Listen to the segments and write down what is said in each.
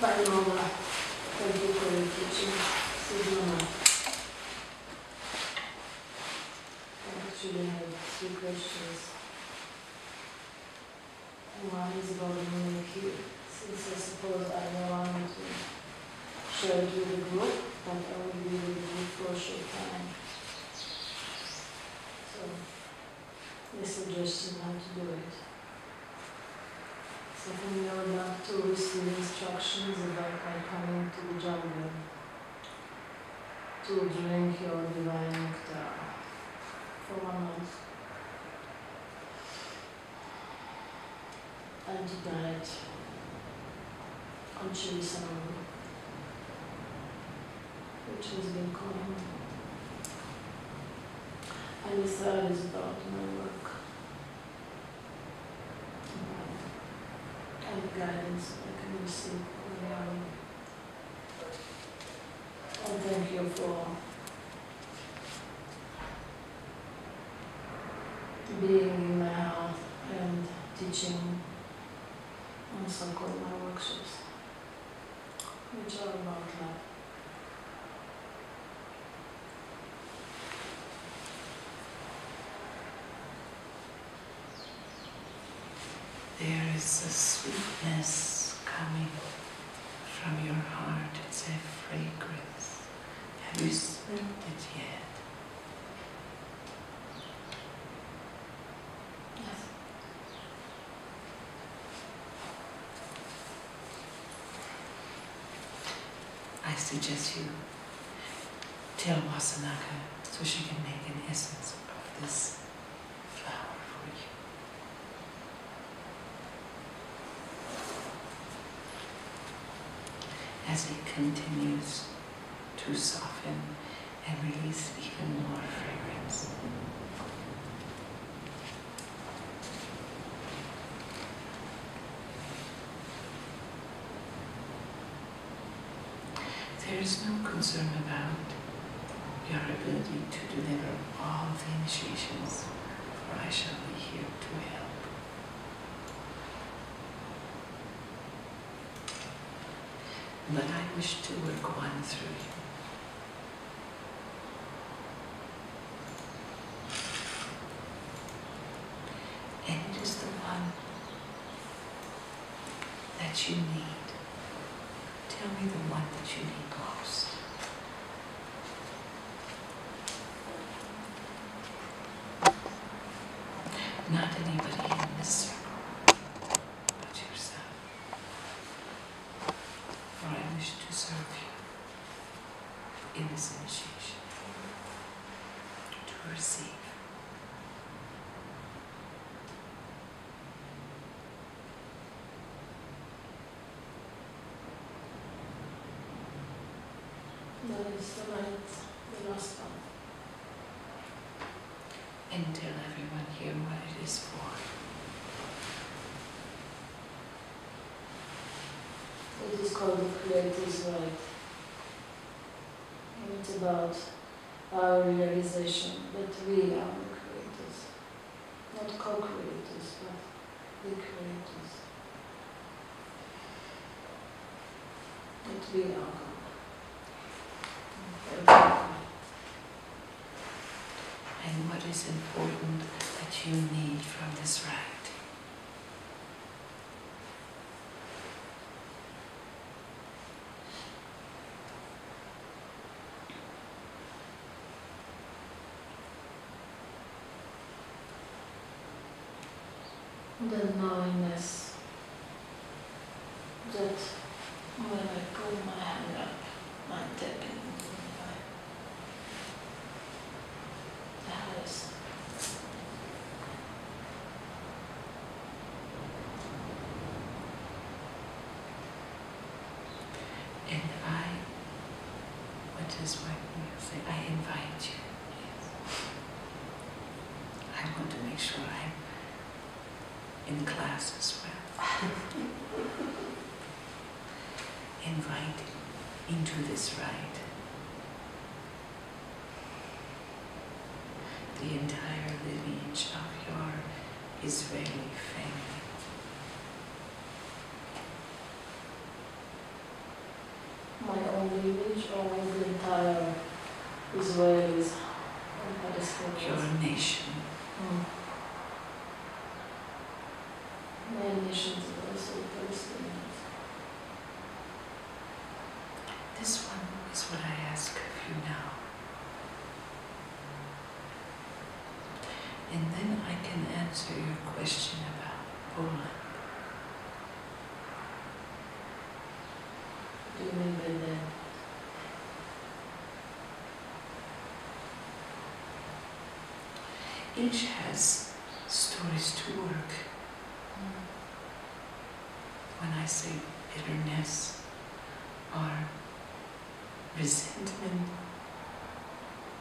Bye, Mama. Thank you for your teaching. See you, Mama. I actually have 3 questions. One is about the meaning here, since I suppose I don't want to share it with the group, but I will be with the group for a short time. So, the suggestion how to do it. So when you are about to receive instructions about my coming to the jungle, to drink your divine nectar for 1 month, and to diet on chili salmon, which has been common. And the third is about my work and the guidance I can receive from you. And thank you for being in my health and teaching on so-called my workshops, which are about love. There is a sweetness coming from your heart. It's a fragrance. Have you smelled it yet? Yes. I suggest you tell Wasanaka so she can make an essence of this flower for you. As it continues to soften and release even more fragrance. There is no concern about your ability to deliver all the initiations, for I shall be here to help. But I wish to work one through you. And it is the one that you need. Tell me the one that you need most. Not anybody in this circle, but yourself. For I wish to serve you in this initiation, to receive. That is the last one. And tell everyone here what it is for. It is called the Creator's Right. And it's about our realization that we are the creators. Not co-creators, but the creators. That we are God. And what is important that you need from this rite? The knowingness that when I pull my hand up, I'm tapping into the highest. And what is what you say? I invite you. Yes. I want to make sure I'm in class as well. Invite into this rite the entire lineage of your Israeli family. an image or the entire Israelis and Palestinians? Your nation. Many nations are also Palestinians. This one is what I ask of you now. And then I can answer your question about Poland. What do you mean by that? Each has stories to work. When I say bitterness or resentment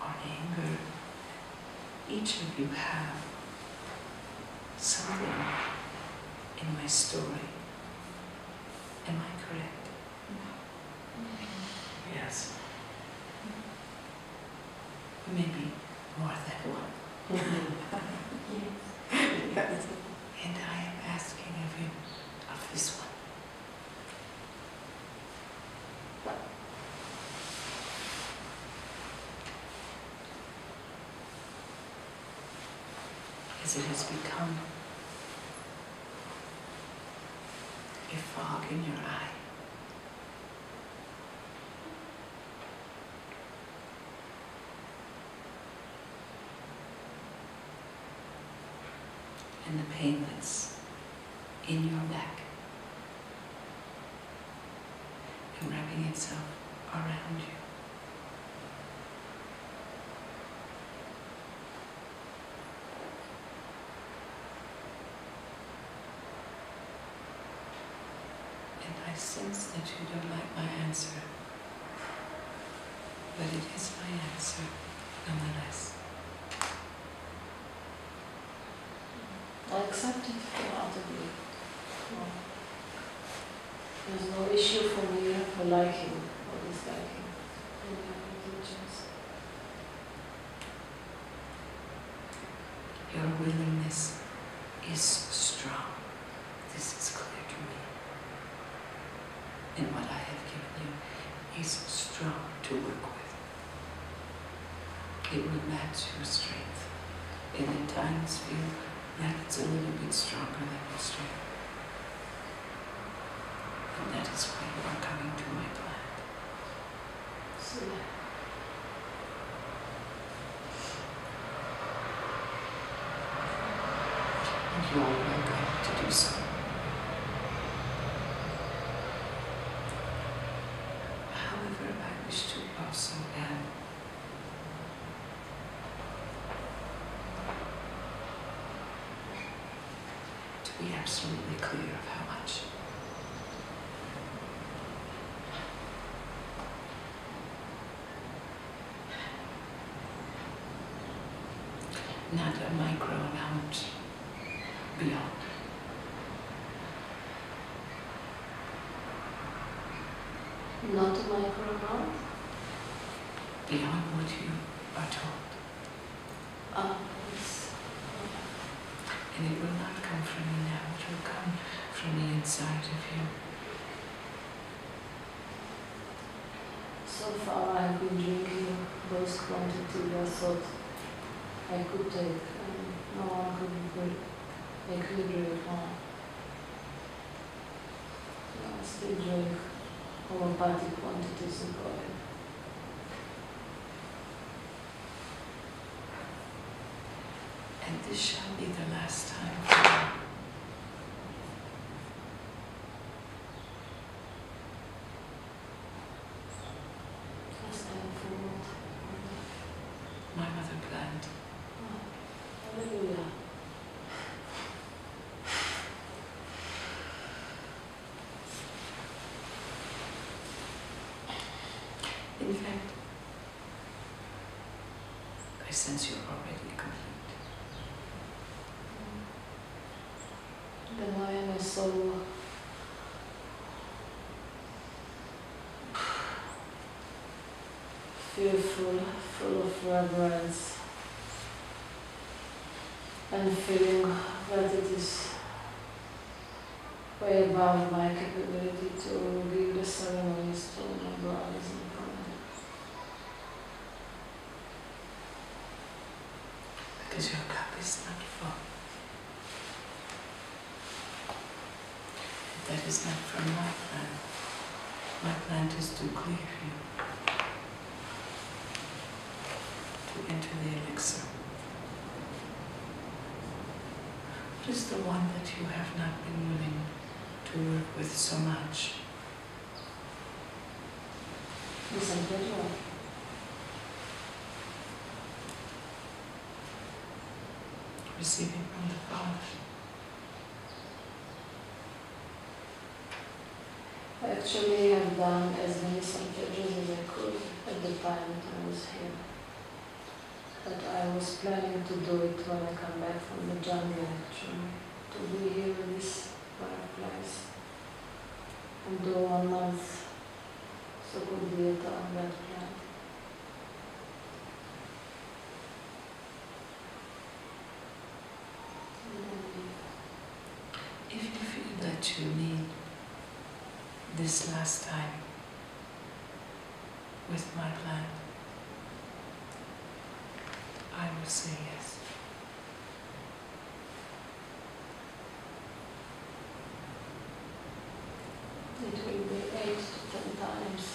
or anger, each of you have something in my story. Am I correct? Yes. Maybe more than one. Yes. And I am asking of you, of this one. As it has become a fog in your eye. And the pain that's in your neck and wrapping itself around you. And I sense that you don't like my answer, but it is my answer nonetheless. I accept it wholeheartedly. No. There's no issue for me for liking or disliking any religions. Your willingness is strong. This is clear to me. And what I have given you is strong to work with. It will match your strength. And at times feel that it's a little bit stronger than your strength. And that is why you are coming to my plant. So, And you are welcome to do so. However, I wish to also add to be absolutely clear of how much. Not a micro amount beyond. not a micro amount? Beyond what you are told. Yes. And it will not come from me now, it will come from the inside of you. So far I have been drinking those quantities I thought I could take, and no one could make me drink more. I still drink homeopathic quantities of oil. And this shall be the last time for you. Last time for what? My mother planned. Hallelujah. In fact, I sense you're already complete. Then I am so fearful, full of reverence, and feeling that it is way above my capability to give the ceremonies to my brothers and because your cup is not full. And that is not from my plant. My plant is to clear you, to enter the elixir. What is the one that you have not been willing to work with so much? Disengagement. Receiving from the Father. I actually have done as many solfeggios as I could at the time that I was here. But I was planning to do it when I come back from the jungle, actually. To be here in this fireplace and do 1 month Sokudieta on that plant. If you feel that you need this last time with my plant, I will say yes. It will be 8 to 10 times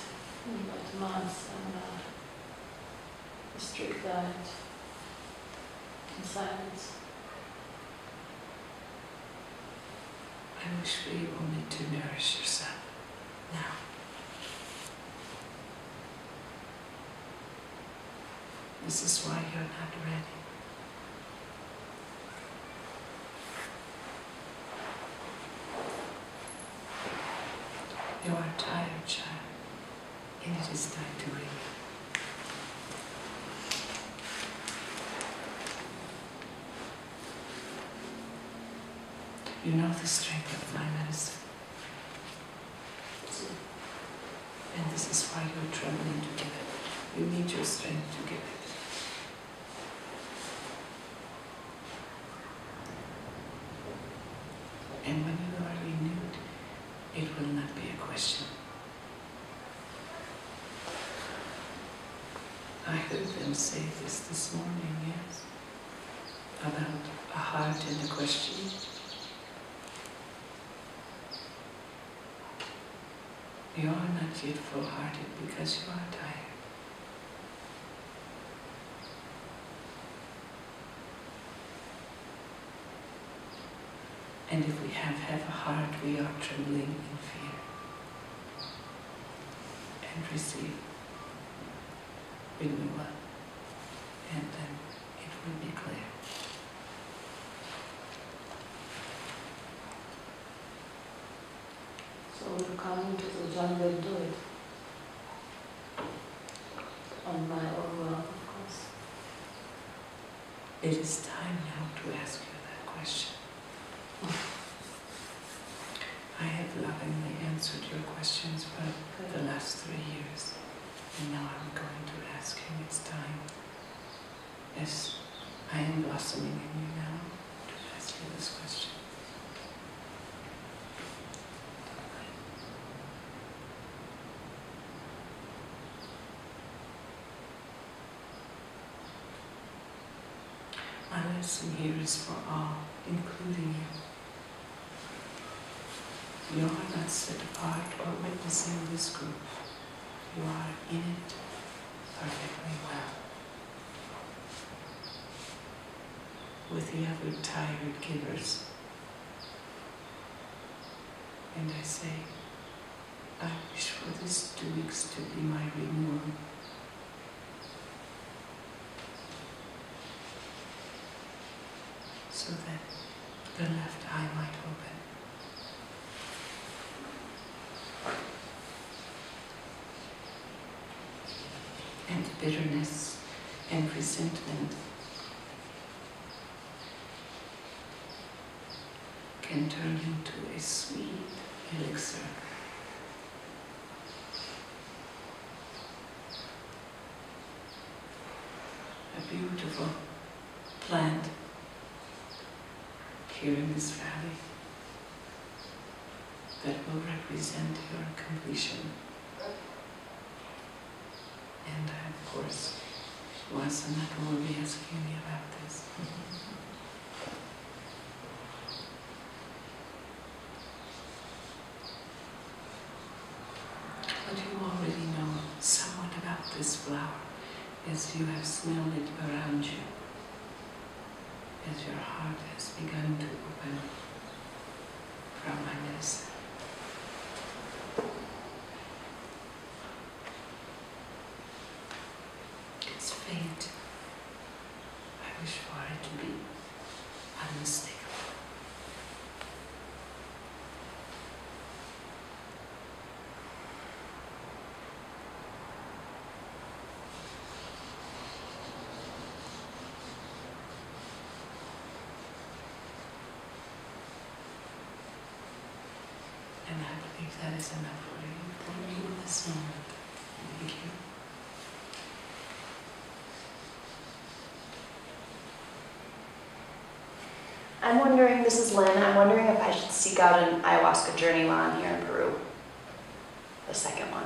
in that month and a strict diet and silence. I wish for you only to nourish yourself now. This is why you're not ready. You are tired, child, and it is time to read. You know the strength of my medicine. And this is why you're trembling to give it. You need your strength to give it. And when you are renewed, it will not be a question. I heard them say this morning, yes, about a heart and a question. You are not yet full-hearted because you are tired. And if we have a heart, we are trembling in fear. And receive renewal, and then it will be clear. So we're coming to the jungle, do it. On my own will, of course. It is time now to ask you that question. I have lovingly answered your questions for the last 3 years, and now I'm going to ask you, it's time. Yes, I am blossoming in you now to ask you this question. My lesson here is for all, including you. You are not set apart or witnessing this group. You are in it perfectly well. With the other tired givers. And I say, I wish for this 2 weeks to be my renewal. So that the left eye might open. And bitterness and resentment can turn into a sweet elixir. A beautiful plant here in this valley that will represent your completion. And of course, was, and Naka will be asking me about this. But you already know somewhat about this flower, as you have smelled it around you, as your heart has begun to open from my medicine. It's faint. I wish for it to be unmistakable. And I believe that is enough for you in this moment. Thank you. I'm wondering, this is Lynn, I'm wondering if I should seek out an ayahuasca journey while I'm here in Peru. The second one.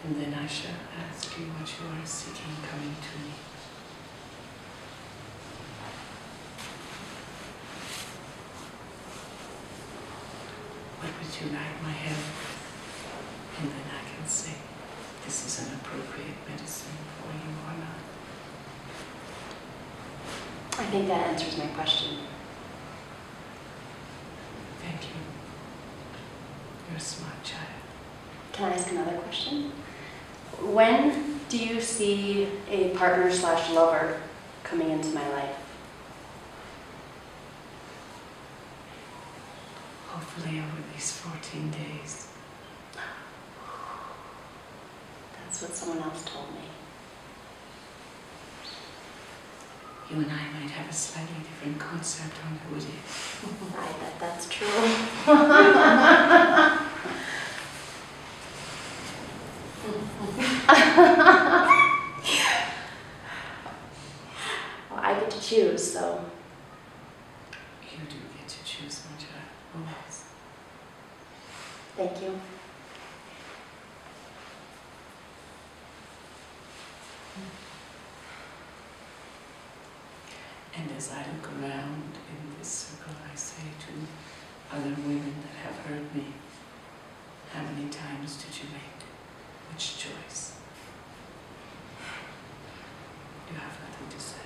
And then I shall ask you what you are seeking coming to me. What would you like my help with? And then I can say, this is an appropriate medicine for you or not. I think that answers my question. Thank you. You're a smart child. Can I ask another question? When do you see a partner/lover coming into my life? Hopefully over these 14 days. That's what someone else told me. You and I might have a slightly different concept on who it is. I bet that's true. Well, I get to choose, so. You do get to choose, my child. Always. Thank you. And as I look around in this circle, I say to other women that have heard me, how many times did you make which choice? You have nothing to say.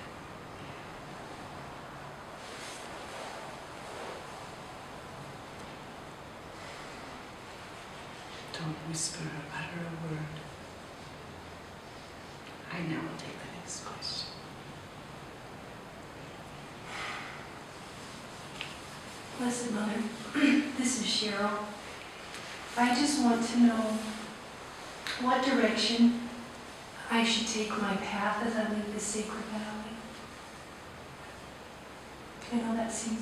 Don't whisper or utter a word. I now will take the next question. Blessed Mother, this is Cheryl. I just want to know what direction I should take my path as I leave this sacred valley. I know that seems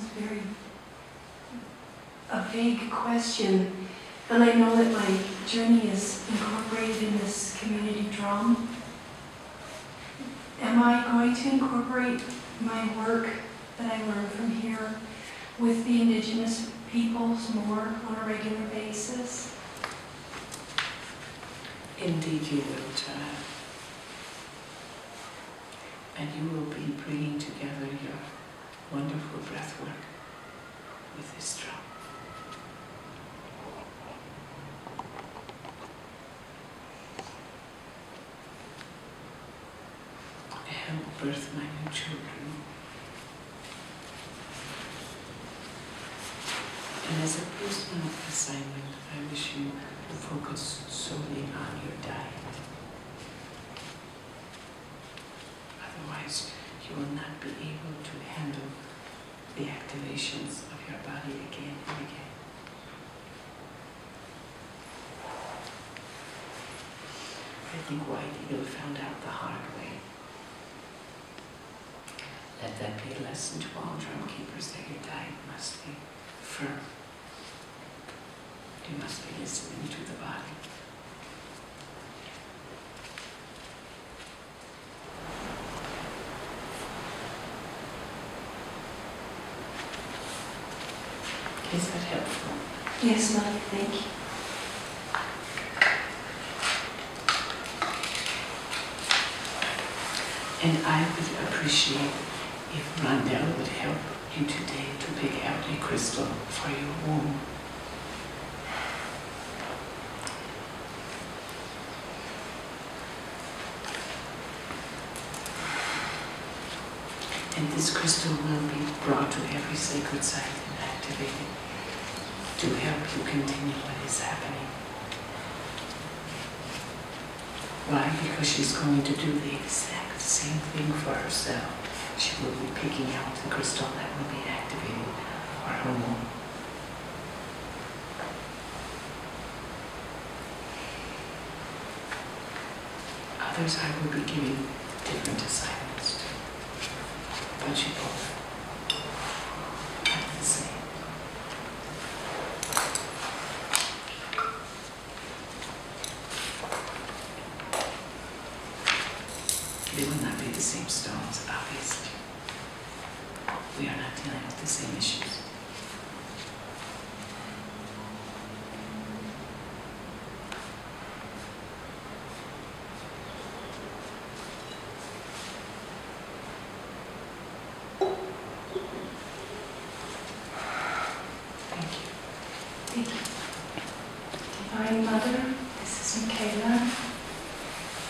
a vague question, and I know that my journey is incorporated in this community drum. Am I going to incorporate my work that I learned from here with the indigenous peoples more on a regular basis? Indeed you will, child. And you will be bringing together your wonderful breath work with this drum. Help birth my new children. And as a personal assignment, I wish you to focus solely on your diet. Otherwise, you will not be able to handle the activations of your body again and again. I think White Eagle found out the hard way. Let that be a lesson to all drum keepers that your diet must be firm. You must be listening to the body. Is that helpful? Yes, Mother, thank you. And I would appreciate if Rondell would help you today to pick out a crystal for your womb. And this crystal will be brought to every sacred site and activated to help you continue what is happening. Why? Because she's going to do the exact same thing for herself. She will be picking out the crystal that will be activated for her womb. Others I will be giving different assignments to. But you both are the same. They will not be the same stones, obviously. We are not dealing with the same issues. Thank you. Divine Mother, this is Michaela.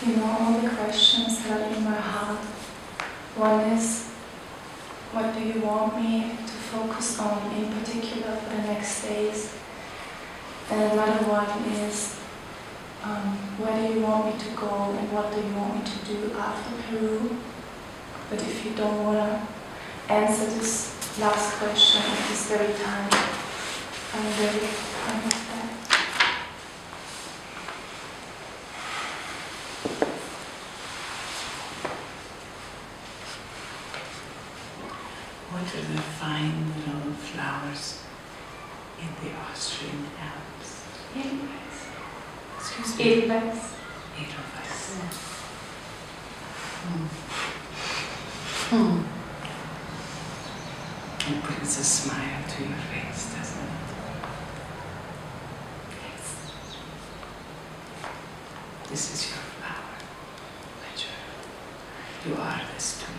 You know all the questions that are in my heart. One is, what do you want me to focus on in particular for the next days? And another one is, where do you want me to go and what do you want me to do after Peru? But if you don't want to answer this last question at this very time, I'm very fine with that. What are the fine little flowers in the Austrian Alps? Edelweiss. Excuse me? Edelweiss. Edelweiss. It brings a smile to your face, doesn't it? Yes. This is your flower, my child. You are this to me.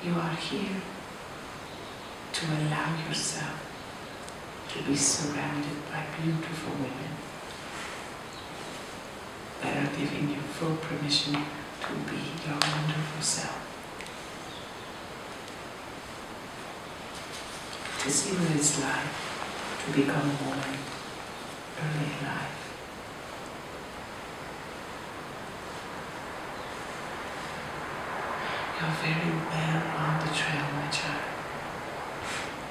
You are here to allow yourself to be surrounded by beautiful women that are giving you full permission to be your wonderful self. To see what it's like to become a woman early in life. You're very well on the trail, my child.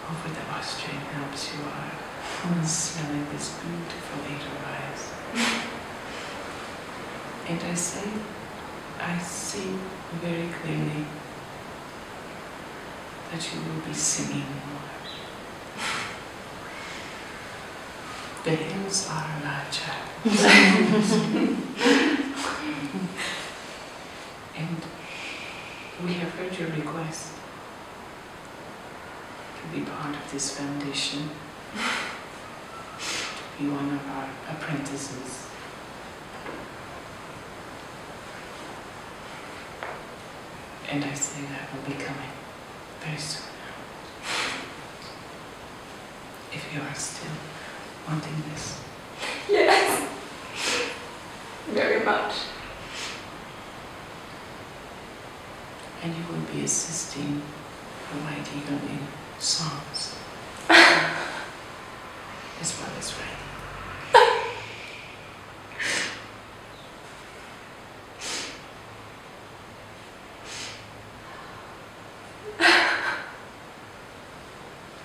Over the Austrian Alps you are, smelling this beautiful edelweiss. And I see very clearly that you will be singing more. The hills are alive, child. And we have heard your request to be part of this foundation, to be one of our apprentices. And I say that will be coming very soon now. If you are still wanting this. Yes. Very much. And you will be assisting the White Eagle in songs, as well as writing.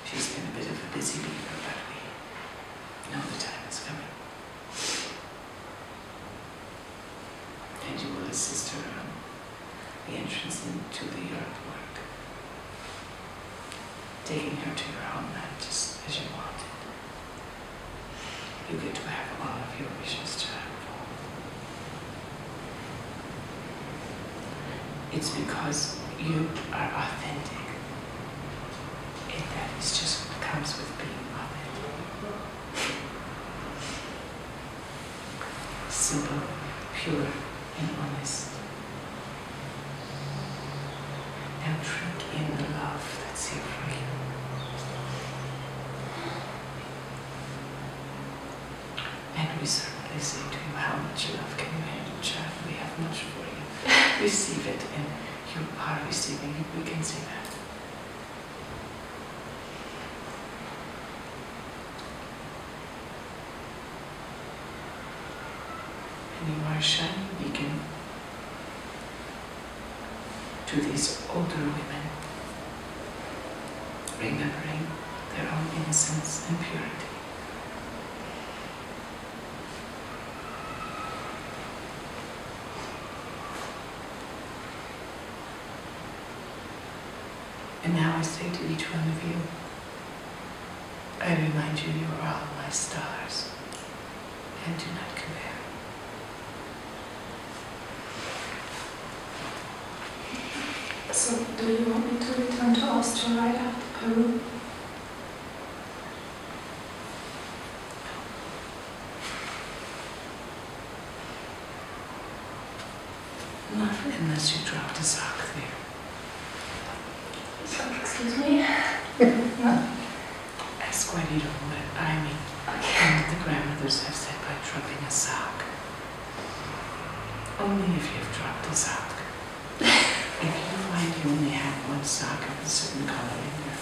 She's been a bit of a busy beaver, but we know the time is coming. And you will assist her on the entrance into the earthwork, taking her to your homeland just as you wanted. you get to have all of your wishes, child. It's because you are authentic. And that is just what comes with being authentic. Simple, pure, and honest. Now drink in the love that's here for you. And we certainly say to you how much love can you handle, child. We have much for you. Receive it, and you are receiving it. We can see that. And you are a shining beacon to these older women, remembering their own innocence and purity. And now I say to each one of you, I remind you, you are all my stars, and do not compare. So, do you want me to return to Austria right after Peru? Not unless you drop the sock there. Excuse me? No? Ask why you don't know what I mean. And what the grandmothers have said by dropping a sock. Only if you've dropped a sock. If you find you only have one sock of a certain color in your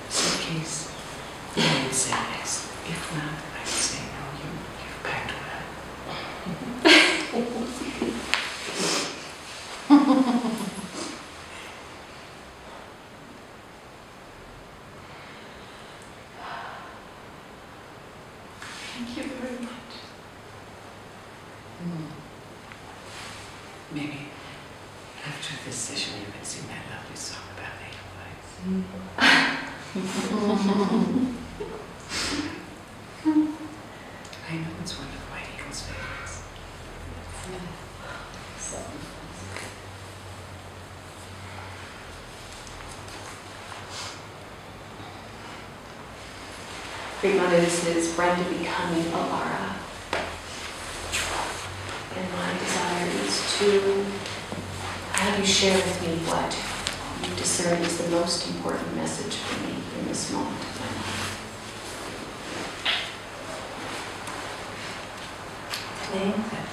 suitcase, then I would say yes. If not, I would say no, you've packed well. Thank you very much. Maybe after this session you can sing that lovely song about Edelweiss. I know it's one of White Eagle's favorites. Great Mother, this is Brenda becoming Alara. And my desire is to have you share with me what you discern is the most important message for me in this moment of my life. The name that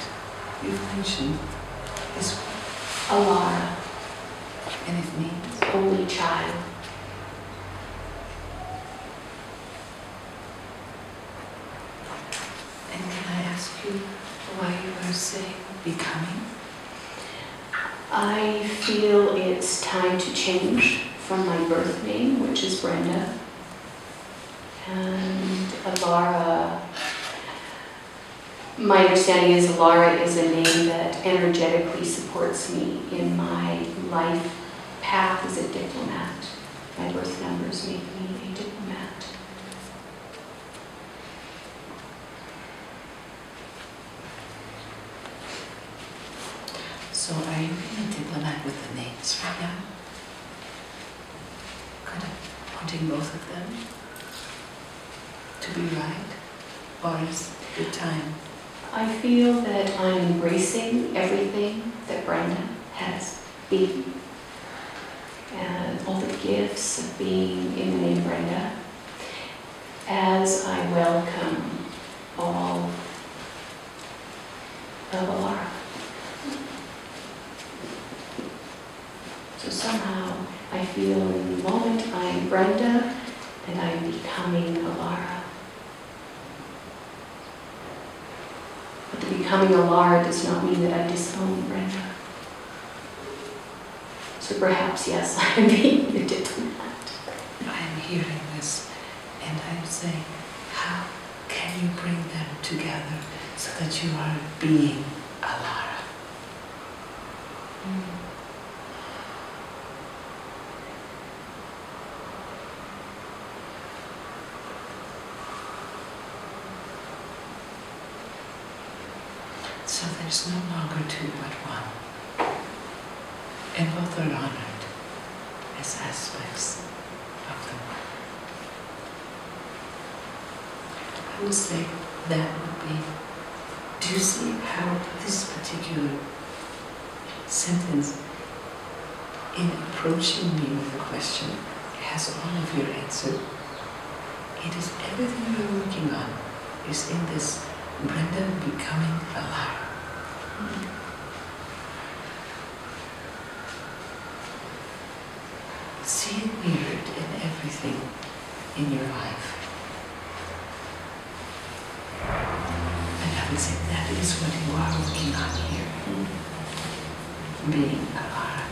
you've mentioned is Alara, and it means only child. And can I ask you why you are saying becoming? I feel it's time to change from my birth name, which is Brenda. And Alara, my understanding is Alara is a name that energetically supports me in my life path as a diplomat. My birth numbers make me a diplomat. So are you being a diplomat with the names right now? Kind of wanting both of them to be right? Or is it good time? I feel that I'm embracing everything that Brenda has been. And all the gifts of being in the name Brenda, as I welcome all of Alara. So somehow I feel in the moment I'm Brenda and I'm becoming Alara. But the becoming Alara does not mean that I disown Brenda. So perhaps, yes, I'm being the diplomat. I'm hearing this and I'm saying, how can you bring them together so that you are being Alara? So there's no longer two but one. And both are honored as aspects of the one. I would say that would be, do you see how this particular sentence, in approaching me with a question, has all of your answer? It is everything you're working on is in this Brenda becoming alive. See it mirrored in everything in your life. And I would say that is what you are working on here. Being alive.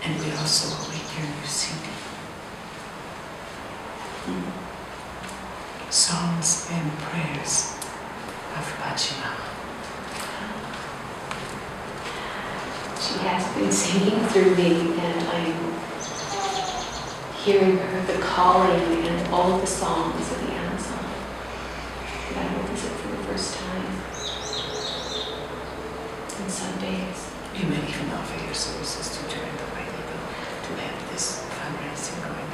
And we also await your new CD. Songs and prayers of Pachamama. She has been singing through me, and I'm hearing her, the calling, and all of the songs of the Amazon. And I will visit for the first time on Sundays. You may even offer your services to join the Whirling to have this fundraising going on.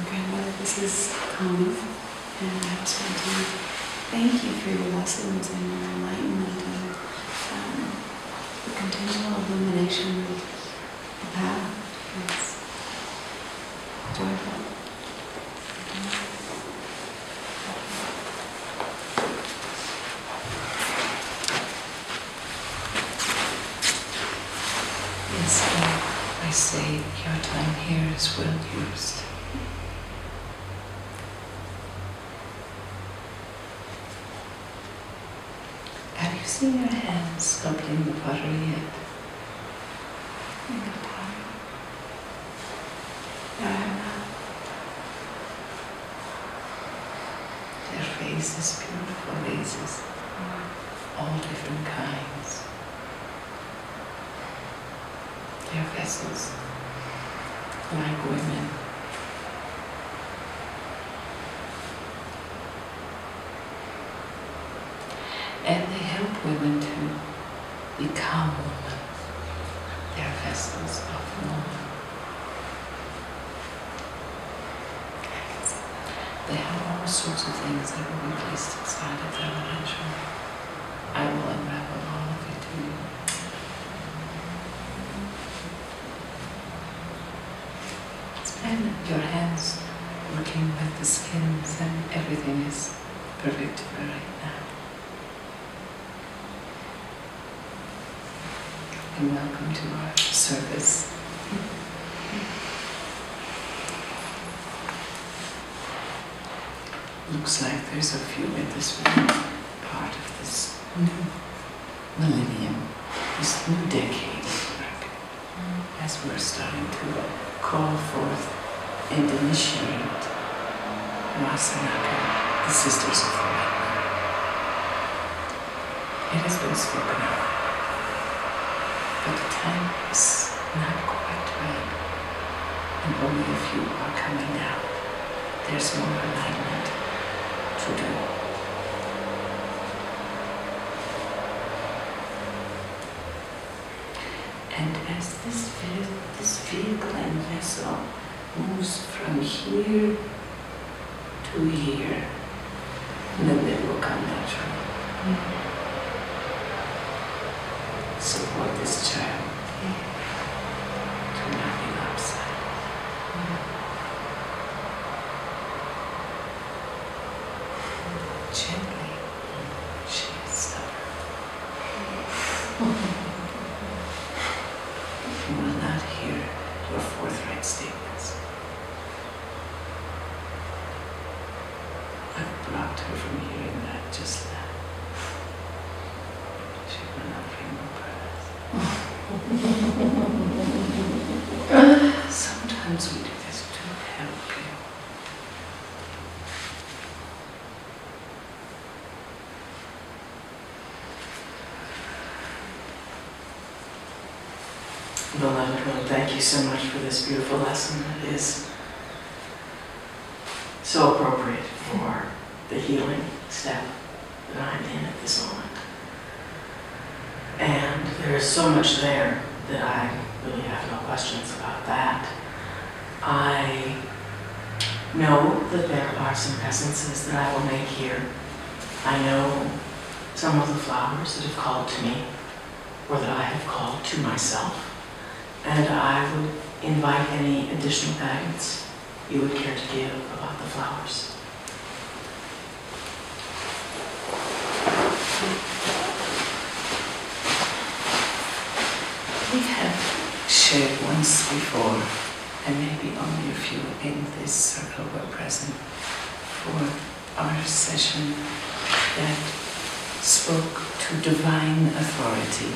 Grandmother, this is Connie, and I just want to thank you for your lessons and your enlightenment and the continual illumination of the path. It's joyful. Yes, I say your time here is well used. Have you seen your hands sculpting the pottery yet? In the pottery. No, I have not. Their faces, beautiful vases, all different kinds. Their vessels, like women. And they help women to become women. They're vessels of woman. They have all sorts of things that will be placed inside of them eventually. I will unravel all of it to you. And your hands working with the skins and everything is perfect for right now. And welcome to our service. Looks like there's a few in this room, part of this new millennium, this new decade of work, as we're starting to call forth and initiate Masanaka, the Sisters of the White Man. It has been spoken of, but the time is not quite right, and only a few are coming now. There's more alignment to do. And as this vehicle and vessel moves from here to here, then it will come naturally. Support this child to not be upside. Gently, she is stubborn. You will not hear your forthright statements. I blocked her from hearing that just then. She will not bring no breath. Sometimes we do this to help you. Beloved one, thank you so much for this beautiful lesson. It is so appropriate for the healing step that I'm in at this moment. And there is so much there that I really have no questions about that. I know that there are some essences that I will make here. I know some of the flowers that have called to me, or that I have called to myself. And I would invite any additional guidance you would care to give about the flowers. We have shared once before, and maybe only a few in this circle were present for our session that spoke to divine authority.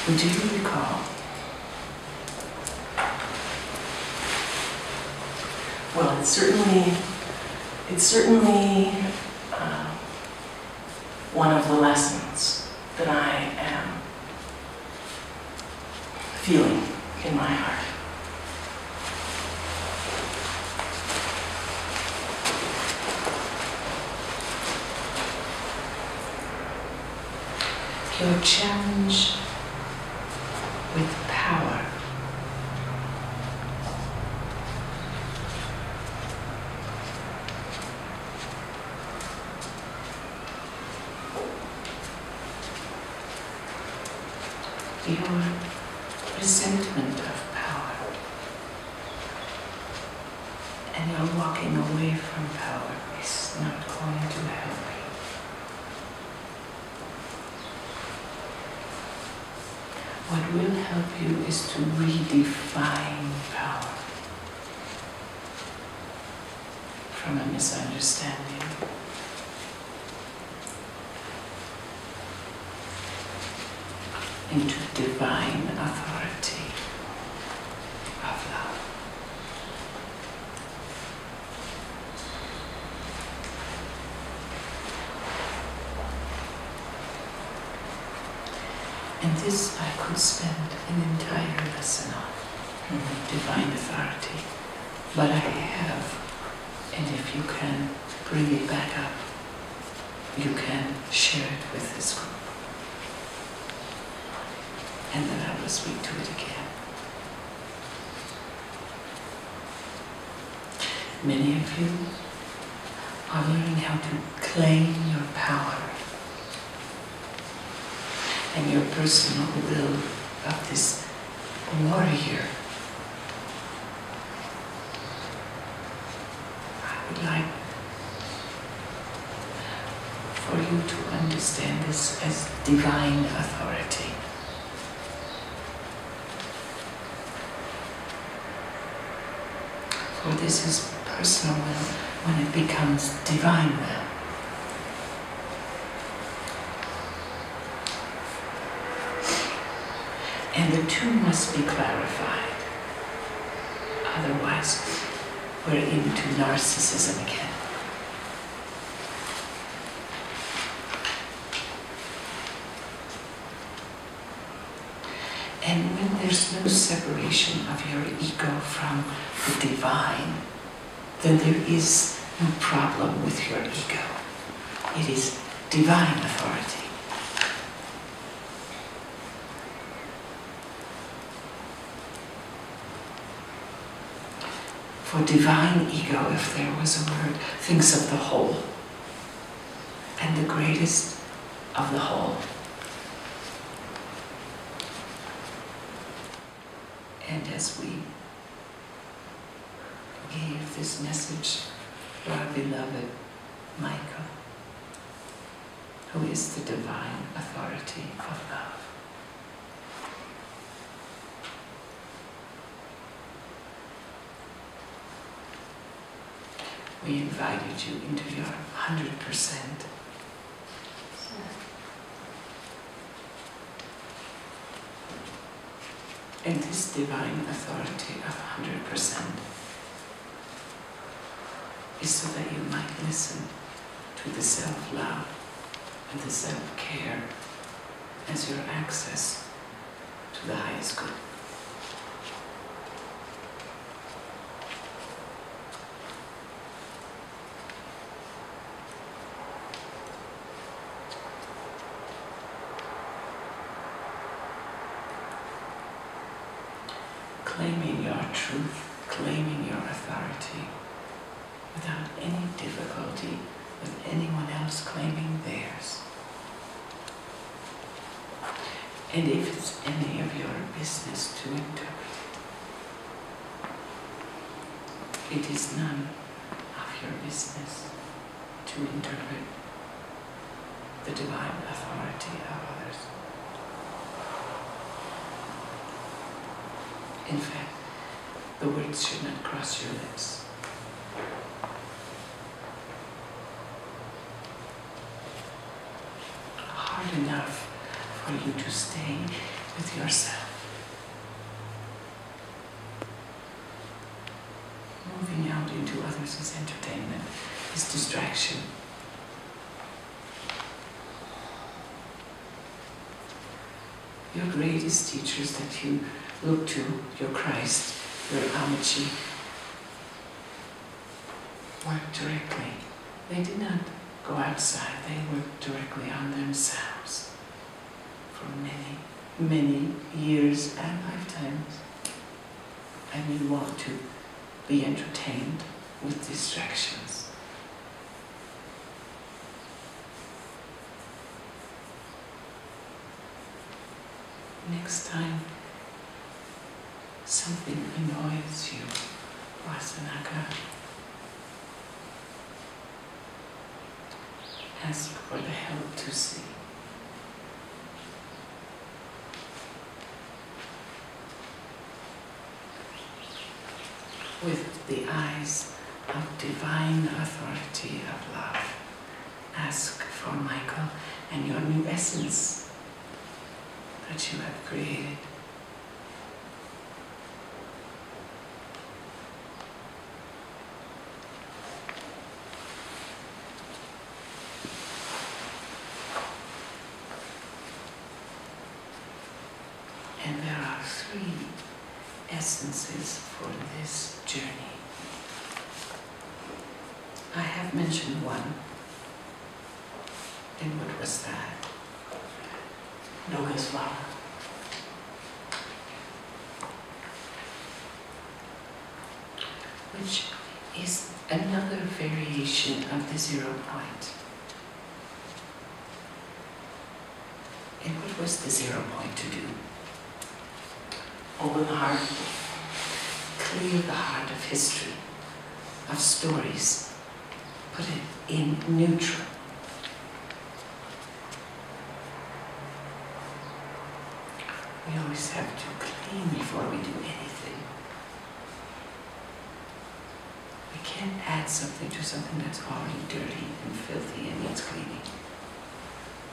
Do you recall? Well, it's certainly one of the lessons that I am feeling in my heart. Your challenge with power. Your resentment of power. And your walking away from power is not going to help you. What will help you is to redefine power from a misunderstanding. Into divine authority of love. And this I could spend an entire lesson on, divine authority. But I have, and if you can bring it back up, you can share it with this group. And then I will speak to it again. Many of you are learning how to claim your power and your personal will of this warrior. I would like for you to understand this as divine authority. For this is personal will when it becomes divine will. And the two must be clarified. Otherwise, we're into narcissism again. And when there's no separation of your ego from the divine, then there is no problem with your ego. It is divine authority. For divine ego, if there was a word, thinks of the whole, and the greatest of the whole. And as we gave this message to our beloved Michael, who is the divine authority of love. We invited you into your 100%. And this divine authority of 100% is so that you might listen to the self-love and the self-care as your access to the highest good. Claiming your truth, claiming your authority, without any difficulty with anyone else claiming theirs. And if it's any of your business to interpret it, it is none of your business to interpret the divine authority of others. In fact, the words should not cross your lips. Hard enough for you to stay with yourself. Moving out into others is entertainment, is distraction. Your greatest teachers that you look to, your Christ, your Amachi, work directly. They did not go outside, they worked directly on themselves for many, many years and lifetimes. And you want to be entertained with distractions. Next time something annoys you, Vasanaka, ask for the help to see. With the eyes of divine authority of love, ask for Michael and your new essence that you have created. And there are 3 essences for this journey. I have mentioned one. And what was that? Lotus flower. Which is another variation of the 0 point. And what was the 0 point to do? Open the heart, clear the heart of history, of stories, put it in neutral. We always have to clean before we do anything. We can't add something to something that's already dirty and filthy and needs cleaning.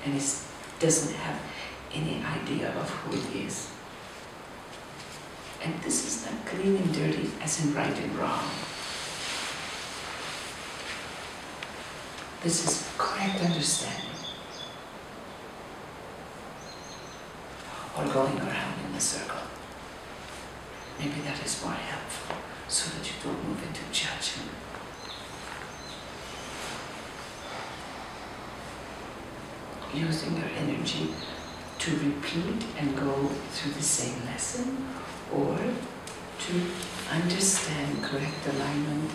And it doesn't have any idea of who it is. And this is not clean and dirty as in right and wrong. This is correct understanding. Or going around in a circle. Maybe that is more helpful so that you don't move into judgment. Using your energy to repeat and go through the same lesson, or to understand correct alignment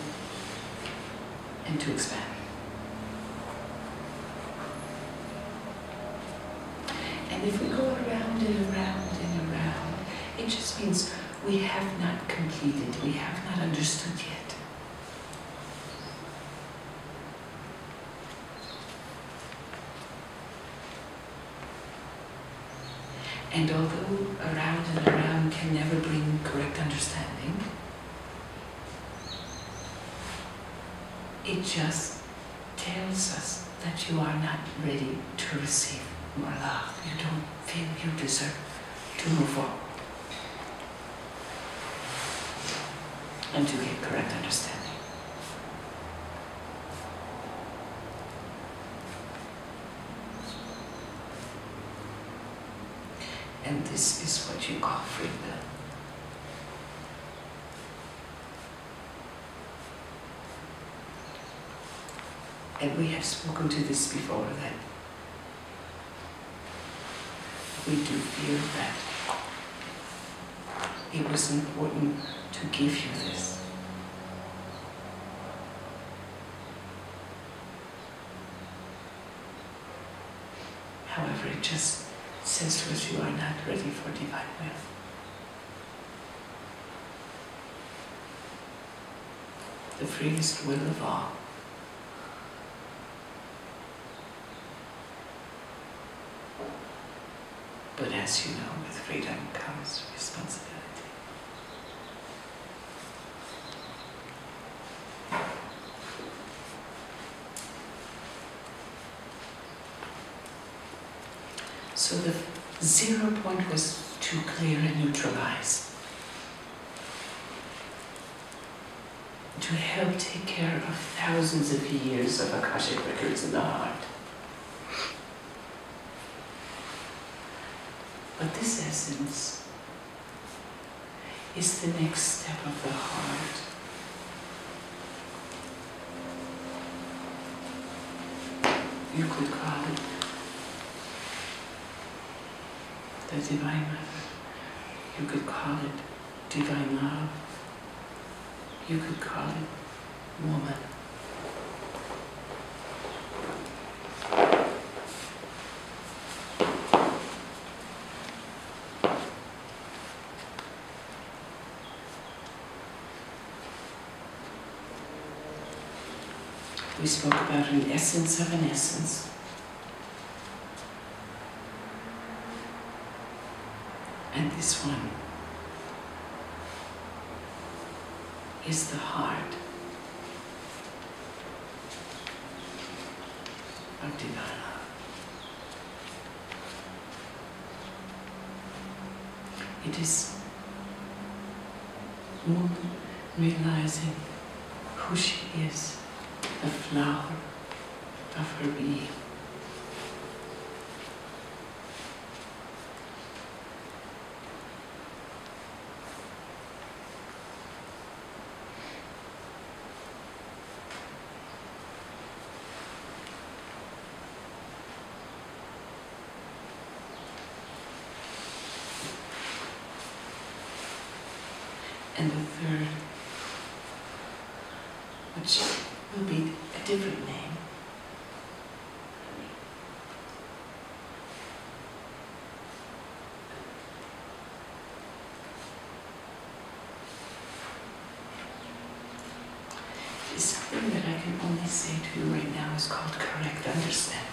and to expand. And if we go around and around and around, it just means we have not completed, we have not understood yet. And although around and around can never bring correct understanding, it just tells us that you are not ready to receive more love. You don't feel you deserve to move forward and to get correct understanding. And this is what you call free will. And we have spoken to this before, that we do feel that it was important to give you this. However, it just says to us, you are not ready for divine will. The freest will of all. But as you know, with freedom comes responsibility. So the 0 point was to clear and neutralize, to help take care of thousands of years of Akashic records in the heart. But this essence is the next step of the heart. You could call it the Divine Mother. You could call it Divine Love. You could call it Woman. We spoke about an essence of an essence. And this one is the heart of divine love. It is woman realizing who she is, the flower of her being. And the third, which will be a different name, is something that I can only say to you right now is called correct understanding.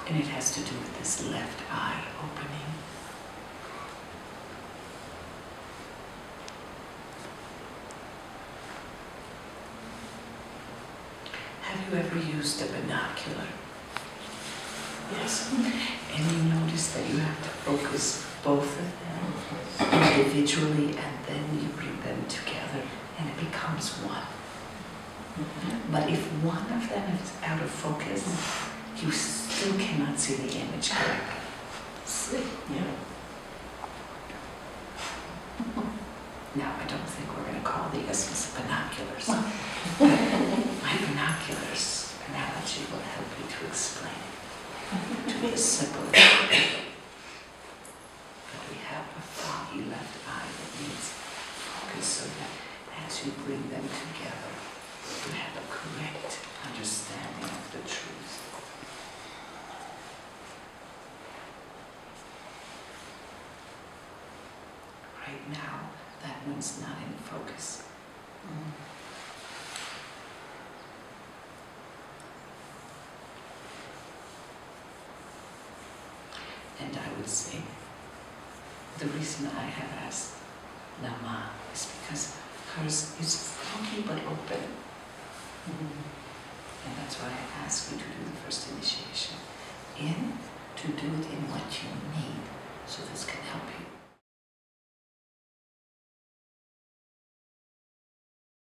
And it has to do with this left eye opening. Have you ever used a binocular? Yes. And you notice that you have to focus both of them individually, and then you bring them together and it becomes one. But if one of them is out of focus, you still cannot see the image correctly. Yeah. Now, I don't think we're going to call the essence binoculars. My binoculars analogy will help you to explain it to be simple. But we have a foggy left eye that needs focus, so that as you bring them together, you have a correct understanding of the truth. Right now, that one's not in focus. And I would say the reason I have asked Lama is because hers is funky but open. And that's why I ask you to do the first initiation. To do it in what you need, so this can help you.